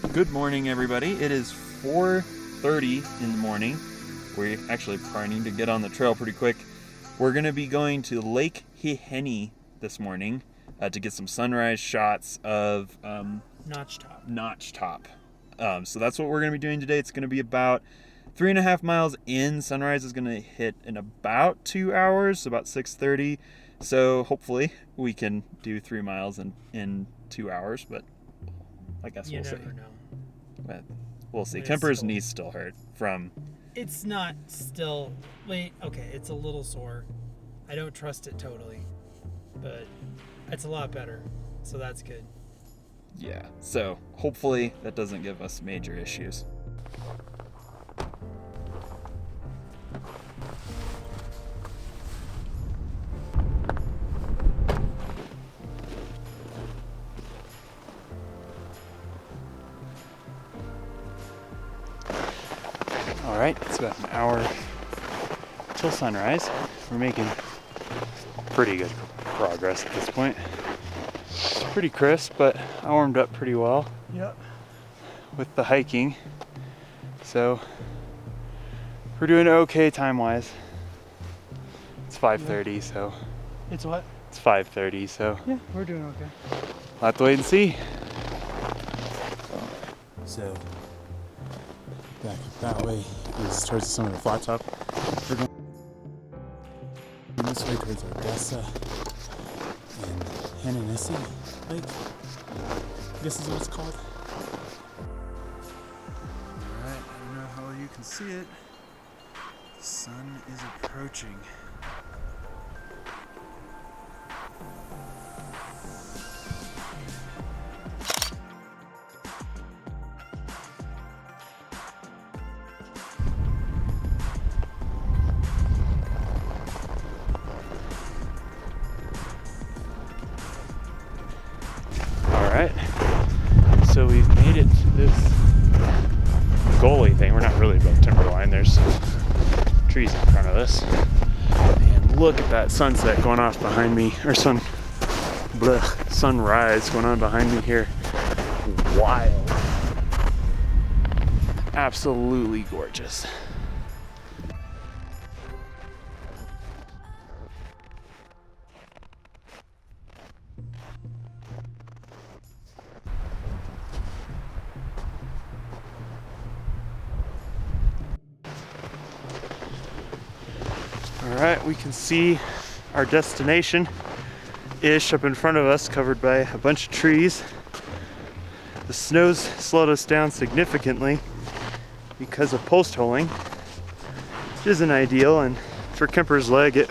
Good morning, everybody. It is 4:30 in the morning. We're actually planning to get on the trail pretty quick. We're going to be going to Lake Hiheni this morning to get some sunrise shots of Notch Top. So that's what we're going to be doing today. It's going to be about 3.5 miles in. Sunrise is going to hit in about 2 hours, about 6:30. So hopefully we can do 3 miles in 2 hours, but I guess we'll see. You never know. But we'll see. Kemper's knees still hurt from... It's not still... Okay, it's a little sore. I don't trust it totally. But it's a lot better. So that's good. Yeah, so hopefully that doesn't give us major issues. All right, it's about an hour till sunrise. We're making pretty good progress at this point. It's pretty crisp, but I warmed up pretty well. Yep. With the hiking. So we're doing okay time-wise. It's 5:30, so. It's what? It's 5:30, so. Yeah, we're doing okay. We'll have to wait and see. So back that way is towards the summit of the flat top. We're going this way towards Odessa and Hennessy Lake, I guess is what it's called. Alright, I don't know how well you can see it. The sun is approaching. Alright, so we've made it to this goalie thing. We're not really above timberline. There's trees in front of us. And look at that sunset going off behind me, or sunrise going on behind me here. Wild. Absolutely gorgeous. All right, we can see our destination-ish up in front of us, covered by a bunch of trees. The snow's slowed us down significantly because of post holing, which isn't ideal, and for Kemper's leg, it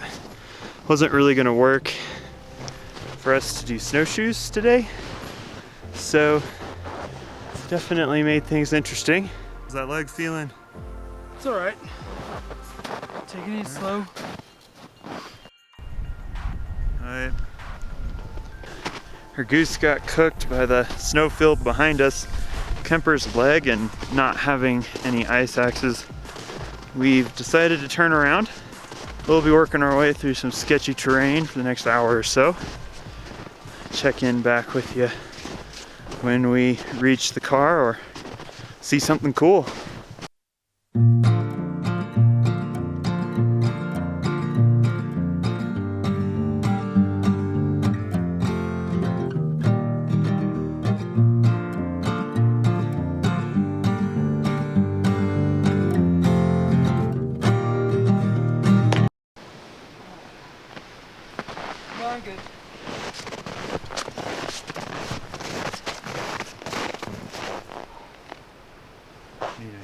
wasn't really gonna work for us to do snowshoes today. So, it's definitely made things interesting. How's that leg feeling? It's alright. Taking it slow. Alright. Her goose got cooked by the snowfield behind us. Kemper's leg and not having any ice axes. We've decided to turn around. We'll be working our way through some sketchy terrain for the next hour or so. Check in back with you when we reach the car or see something cool. I'm good. Need a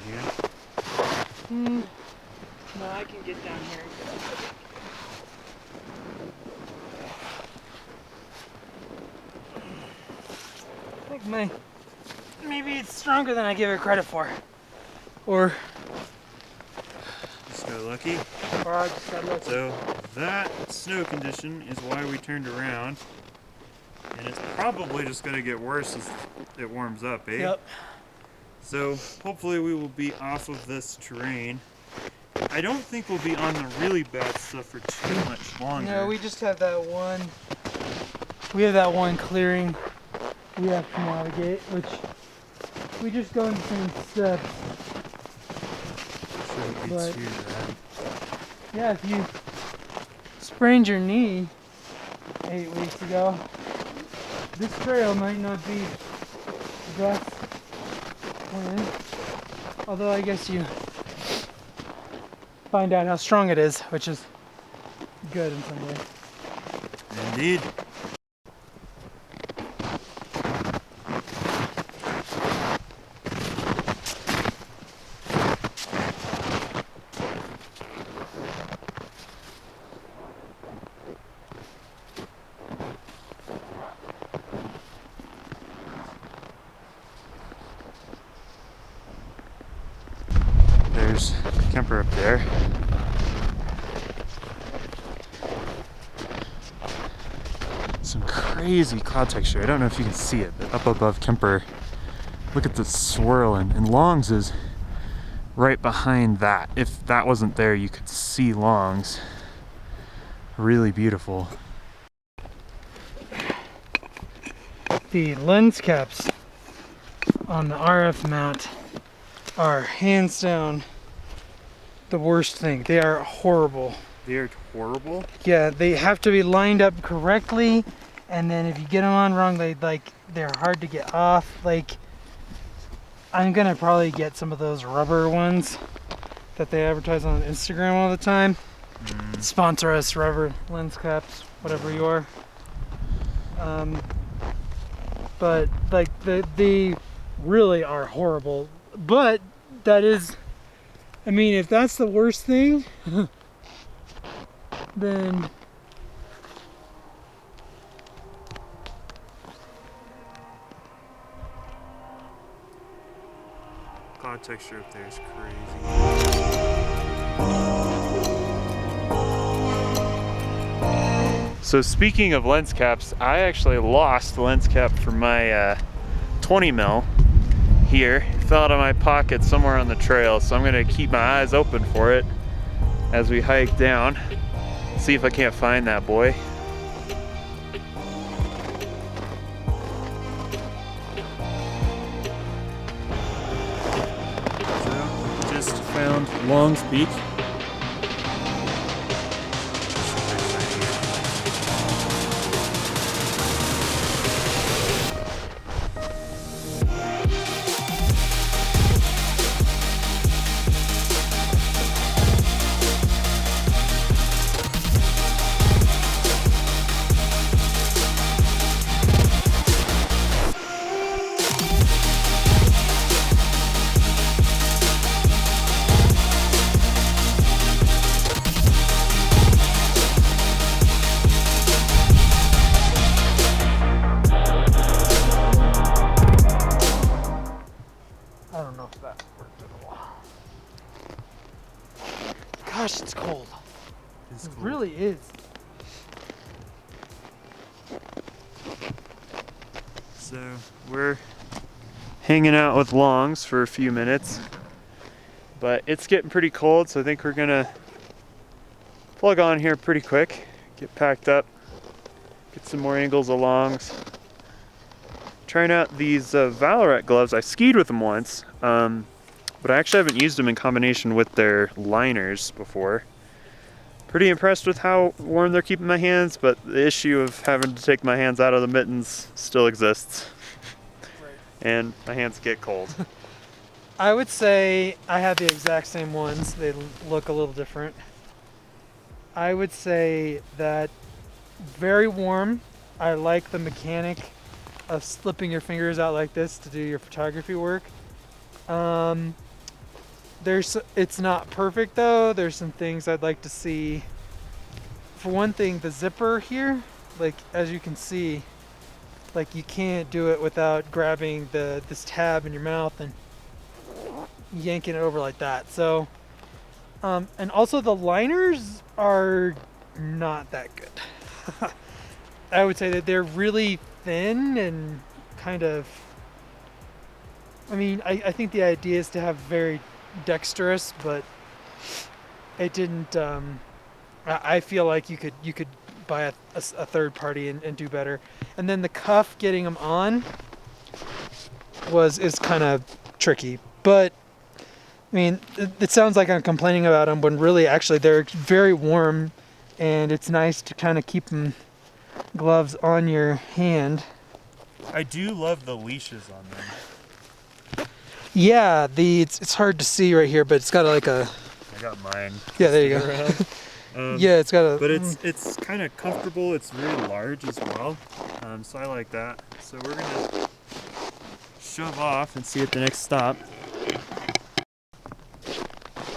hand? No, I can get down here and get up. I think maybe it's stronger than I give it credit for. Or Just got lucky. I just got lucky. So that snow condition is why we turned around. And it's probably just gonna get worse as it warms up, eh? Yep. So hopefully we will be off of this terrain. I don't think we'll be on the really bad stuff for too much longer. No, we just have that one. We have that one clearing we have to navigate, which We just go in the same steps. Shouldn't be But- too bad. Yeah, if you sprained your knee 8 weeks ago, this trail might not be the best plan. Although I guess you find out how strong it is, which is good in some way. Indeed. There's Kemper up there. Some crazy cloud texture. I don't know if you can see it, but up above Kemper, look at the swirl, and Longs is right behind that. If that wasn't there, you could see Longs. Really beautiful. The lens caps on the RF mount are hands down the worst thing. They are horrible. They're horrible. Yeah, they have to be lined up correctly, and then if you get them on wrong, they're hard to get off. Like, I'm gonna probably get some of those rubber ones that they advertise on Instagram all the time. Sponsor us, rubber lens caps, whatever you are. But like they really are horrible. But that is, I mean, if that's the worst thing, then Cloud texture up there is crazy. So speaking of lens caps, I actually lost the lens cap for my 20 mil here. It fell out of my pocket somewhere on the trail, so I'm gonna keep my eyes open for it as we hike down. See if I can't find that boy. So, just found Long's Peak. I don't know if that worked at all. Gosh, it's cold. It's It cool. really is. So we're hanging out with Longs for a few minutes, but it's getting pretty cold, so I think we're gonna plug on here pretty quick, get packed up, get some more angles of Longs. Trying out these Valorant gloves. I skied with them once, but I actually haven't used them in combination with their liners before. Pretty impressed with how warm they're keeping my hands, but the issue of having to take my hands out of the mittens still exists. Right. And my hands get cold. I would say I have the exact same ones. They look a little different. I would say that very warm. I like the mechanic of slipping your fingers out like this to do your photography work. It's not perfect though. There's some things I'd like to see. For one thing, the zipper here, like as you can see, like you can't do it without grabbing this tab in your mouth and yanking it over like that. So, and also the liners are not that good. I would say that they're really thin and kind of, I mean, I think the idea is to have very dexterous, but it didn't, I feel like you could buy a third party and do better. And then the cuff, getting them on, is kind of tricky. But I mean, it sounds like I'm complaining about them when really actually they're very warm, and it's nice to kind of keep them gloves on your hand. I do love the leashes on them. Yeah, it's hard to see right here, but it's got like a. I got mine. Yeah, there you go. Yeah, it's got a. But it's kind of comfortable. It's really large as well, so I like that. So we're gonna shove off and see at the next stop.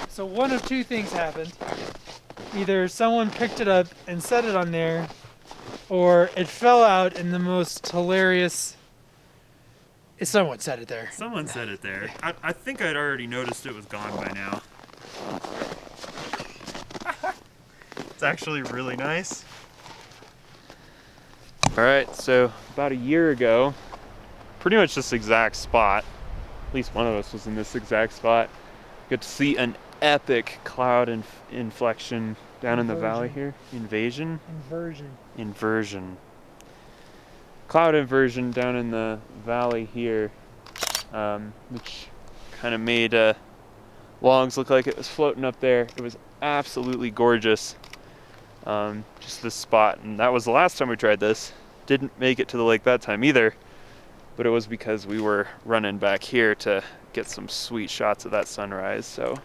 So one of two things happened. Either someone picked it up and set it on there, or it fell out in the most hilarious. Someone set it there. Someone set it there. I think I'd already noticed it was gone by now. It's actually really nice. All right, so about a year ago, pretty much this exact spot, at least one of us was in this exact spot, got to see an epic cloud inflection down in the valley here. Inversion. Cloud inversion down in the valley here, which kind of made logs look like it was floating up there. It was absolutely gorgeous. Just this spot, and that was the last time we tried this. Didn't make it to the lake that time either, but it was because we were running back here to get some sweet shots of that sunrise. So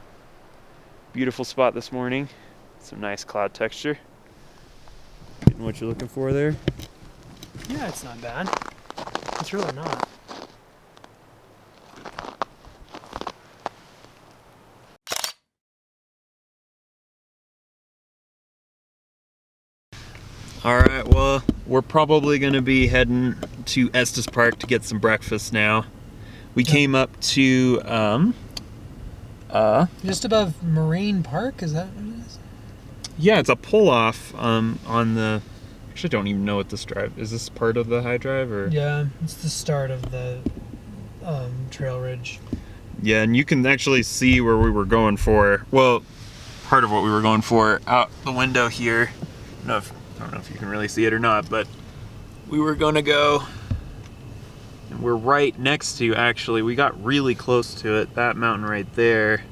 beautiful spot this morning. Some nice cloud texture. Getting what you're looking for there. Yeah, it's not bad. It's really not. All right, well, we're probably going to be heading to Estes Park to get some breakfast now. We came up to Just above Moraine Park, is that what it is? yeah, it's a pull-off on the... Actually, I don't even know what this drive... Is this part of the high drive, or...? Yeah, it's the start of the trail ridge. Yeah, and you can actually see where we were going for... Well, part of what we were going for out the window here. I don't know if you can really see it or not, but we were going to go... And we're right next to, actually, we got really close to it, that mountain right there.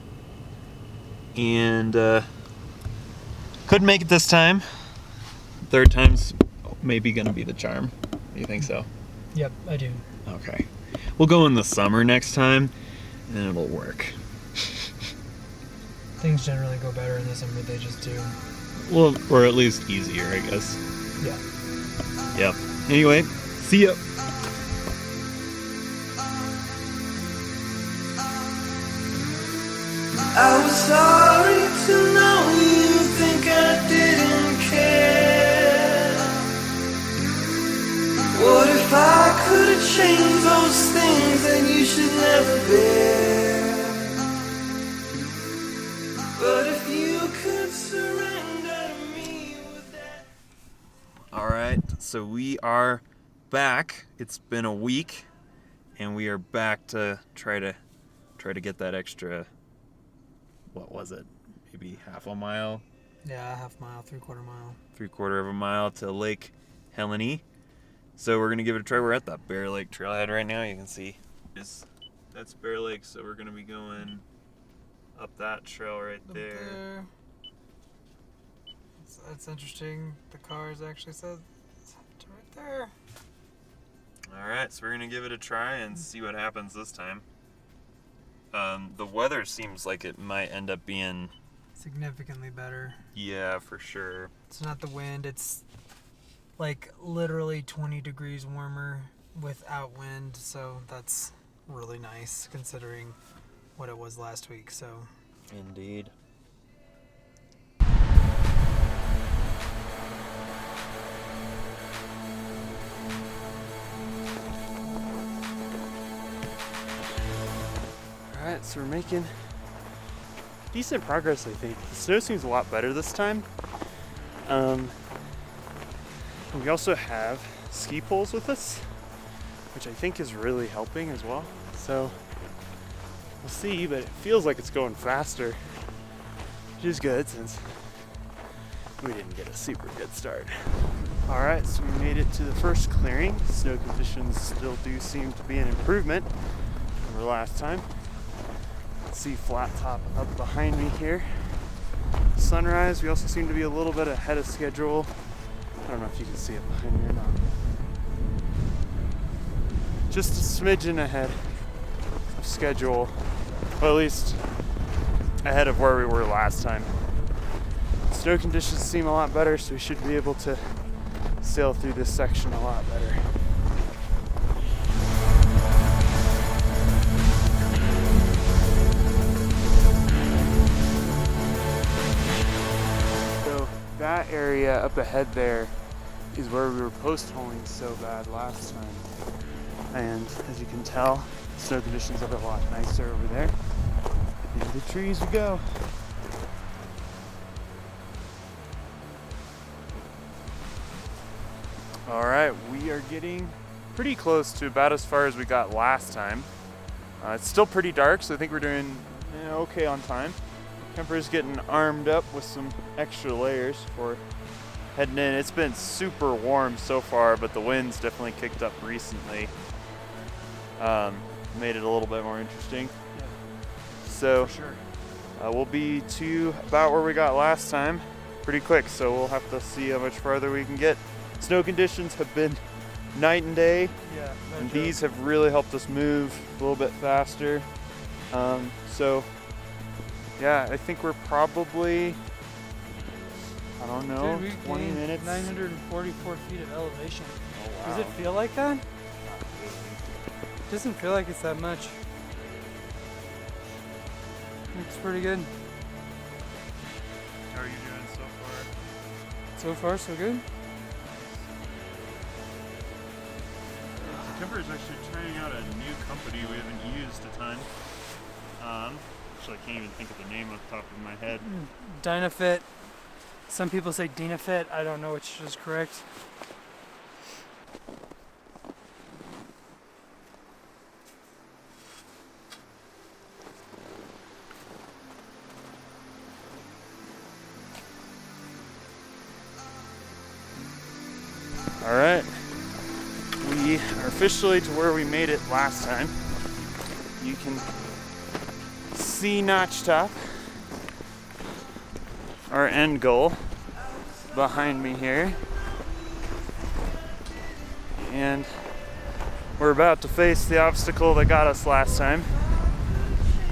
And couldn't make it this time. Third time's maybe gonna be the charm. You think so? Yep, I do. Okay. We'll go in the summer next time, and it'll work. Things generally go better in the summer, they just do. Well, or at least easier, I guess. Yeah. Yep. Anyway, see ya. I was sorry to know you think I didn't care. What if I could have changed those things that you should never bear? But if you could surrender to me with that. Alright, so we are back. It's been a week, and we are back to try to get that extra... What was it? Maybe half a mile? Yeah, half mile, 3/4 mile. 3/4 of a mile to Lake Heleny. So we're gonna give it a try. We're at that Bear Lake trailhead right now. You can see that's Bear Lake. So we're gonna be going up that trail right there. That's interesting. The cars actually said it's right there. All right, so we're gonna give it a try and see what happens this time. The weather seems like it might end up being Significantly better. yeah, for sure. It's not the wind, it's like literally 20 degrees warmer without wind, so that's really nice considering what it was last week. So Indeed. Alright, so we're making decent progress, I think. The snow seems a lot better this time. We also have ski poles with us, which I think is really helping as well. So we'll see, but it feels like it's going faster, which is good since we didn't get a super good start. Alright, so we made it to the first clearing. Snow conditions still do seem to be an improvement over last time. See flat top up behind me here. Sunrise, we also seem to be a little bit ahead of schedule. I don't know if you can see it behind me or not. Just a smidgen ahead of schedule, well, at least ahead of where we were last time. Snow conditions seem a lot better, so we should be able to sail through this section a lot better. So that area up ahead there is where we were post-holing so bad last time. And as you can tell, snow conditions are a lot nicer over there. Into the trees we go. All right, we are getting pretty close to about as far as we got last time. It's still pretty dark, so I think we're doing okay on time. Kemper's getting armed up with some extra layers for heading in. It's been super warm so far, but the wind's definitely kicked up recently. Made it a little bit more interesting. Yeah, So for sure. we'll be to about where we got last time pretty quick, so we'll have to see how much farther we can get. Snow conditions have been night and day, Yeah, no and joke. these have really helped us move a little bit faster. So yeah, I think we're probably, I don't know, Dude, we 20 gained minutes. 944 feet of elevation. Oh, Does wow. it feel like that? Doesn't feel like it's that much. Looks pretty good. How are you doing so far? So far, so good. Kemper is actually trying out a new company we haven't used a ton. Actually, I can't even think of the name off the top of my head. Dynafit. Some people say Dynafit. I don't know which is correct. All right, we are officially to where we made it last time. You can see Notch Top, our end goal, behind me here. And we're about to face the obstacle that got us last time.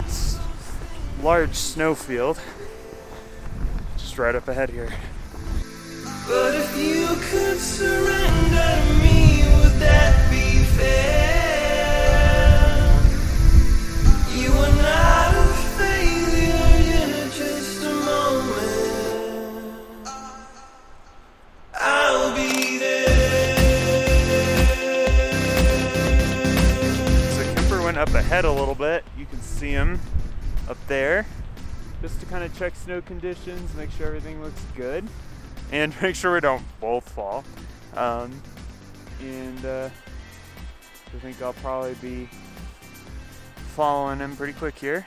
It's a large snowfield, just right up ahead here. But if you could surrender me, would that be fair? You are not a failure in just a moment. I'll be there. So Kemper went up ahead a little bit. You can see him up there, just to kind of check snow conditions, make sure everything looks good, and make sure we don't both fall. I think I'll probably be following him pretty quick here.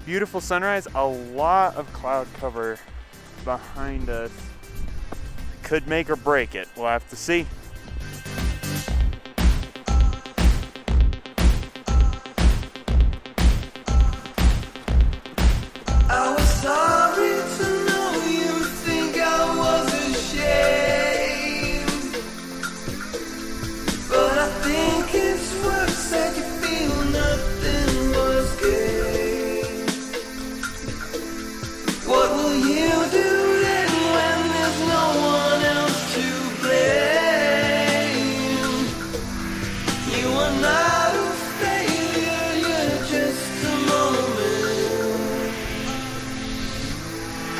Beautiful sunrise, a lot of cloud cover behind us. Could make or break it, we'll have to see. I was sorry to know you think I was ashamed, but I think it's worse that you feel nothing was gained. What will you do then when there's no one else to blame? You are not a failure, you're just a moment.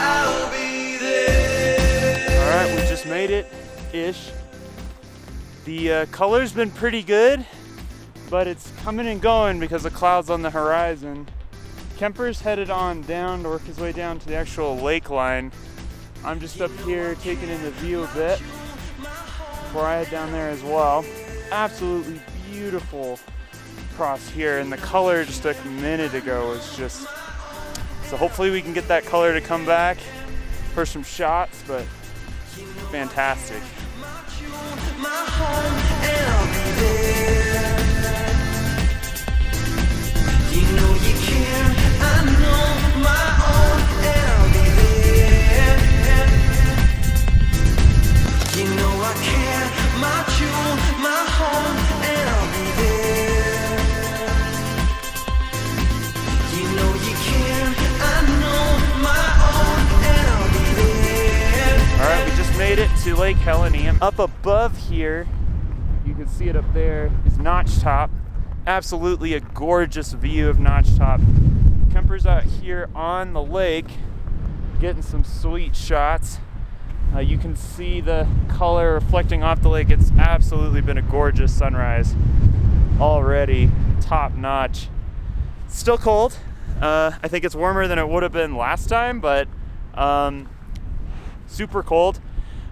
I'll be there. All right, we just made it-ish. The color's been pretty good, but it's coming and going because the clouds on the horizon. Kemper's headed on down to work his way down to the actual lake line. I'm just up here taking in the view a bit before I head down there as well. Absolutely beautiful across here, and the color just a minute ago was just, so hopefully we can get that color to come back for some shots, but fantastic. my home, and I'll be there. You know you care, I know my own, and I'll be there. You know I care, my jewel, my home, and I'll be there. You know you care, I know my own, and I'll be there. All right, we just made it to Lake Helenium. Up above here, you can see it up there, is Notch Top. Absolutely a gorgeous view of Notch Top. Kemper's out here on the lake, getting some sweet shots. You can see the color reflecting off the lake. It's absolutely been a gorgeous sunrise already, top notch. Still cold. I think it's warmer than it would have been last time, but super cold.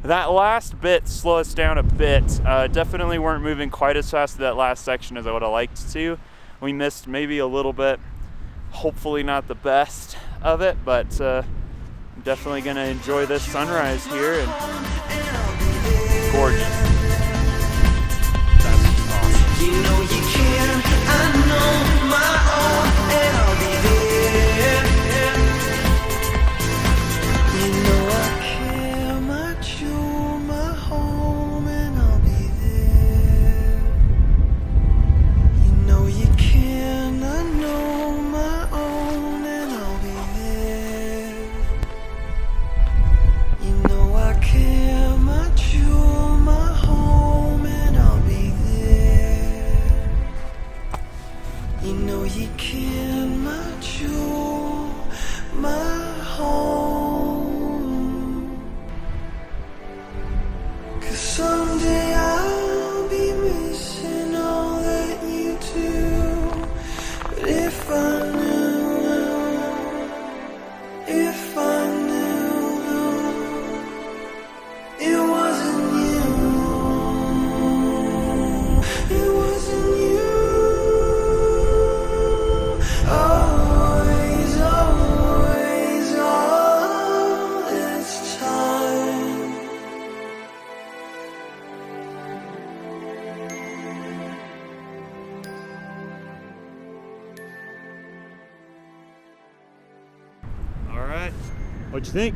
That last bit slowed us down a bit. Definitely weren't moving quite as fast to that last section as I would have liked to. We missed maybe a little bit. Hopefully not the best of it, but definitely gonna enjoy this sunrise here, and gorgeous. That's awesome. You know you care, I know my own, and I'll be there. You know I care, my jewel, my home, and I'll be there. You know you care, and I know my own, and I'll be there. You know I care, my jewel, my home, and I'll be there. You know you care, my jewel, my home. 'Cause someday I'll be missing all that you do. But if I knew it wasn't you, it wasn't you. Always, always, all this time. All right, what'd you think?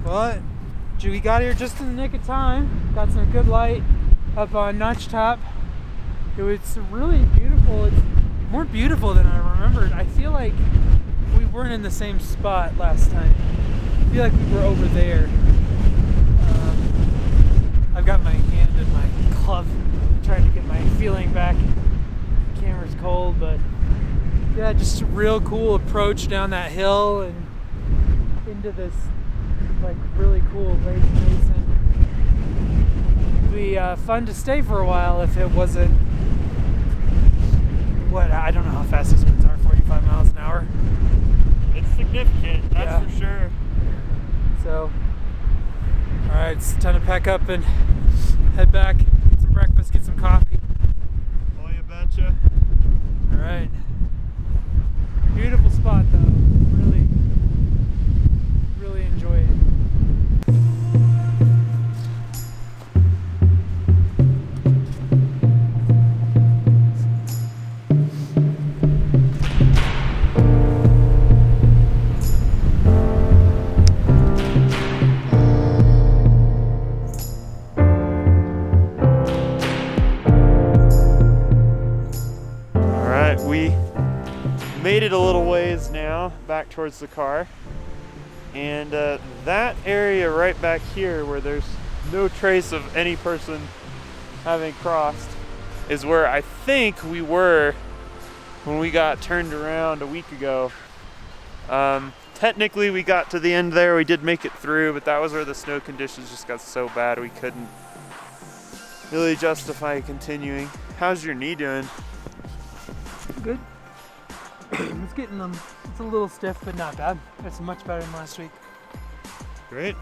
But we got here just in the nick of time. Got some good light up on Notch Top. It was really beautiful. It's more beautiful than I remembered. I feel like we weren't in the same spot last time. I feel like we were over there. I've got my hand in my glove trying to get my feeling back. The camera's cold, but yeah, just a real cool approach down that hill and into this like really cool lake basin. It'd be fun to stay for a while if it wasn't I don't know how fast these winds are, 45 miles an hour. It's significant, that's Yeah. for sure. So, all right, it's time to pack up and head back, get some breakfast, get some coffee. Oh, you betcha. All right. Beautiful spot though. Really, really enjoy it. We made it a little ways now back towards the car, and that area right back here where there's no trace of any person having crossed is where I think we were when we got turned around a week ago. Technically we got to the end there, we did make it through, but that was where the snow conditions just got so bad we couldn't really justify continuing. How's your knee doing? Good. It's getting it's a little stiff, but not bad. It's much better than last week. Great.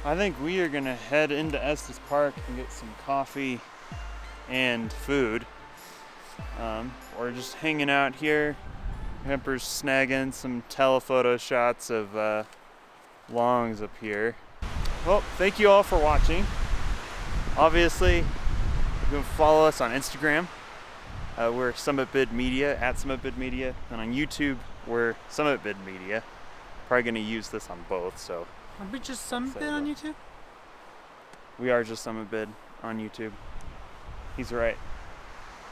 I think we are gonna head into Estes Park and get some coffee and food. We're just hanging out here. Kemper's snagging some telephoto shots of longs up here. Well, thank you all for watching. Obviously, you can follow us on Instagram. We're Summit Bid Media, at Summit Bid Media. And on YouTube, we're Summit Bid Media. Probably gonna use this on both, so. Aren't we just Summit Bid on YouTube? We are just Summit Bid on YouTube. He's right.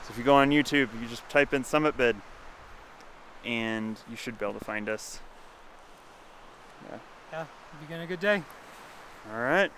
So if you go on YouTube, you just type in Summit Bid, and you should be able to find us. Yeah, you're having a good day. All right.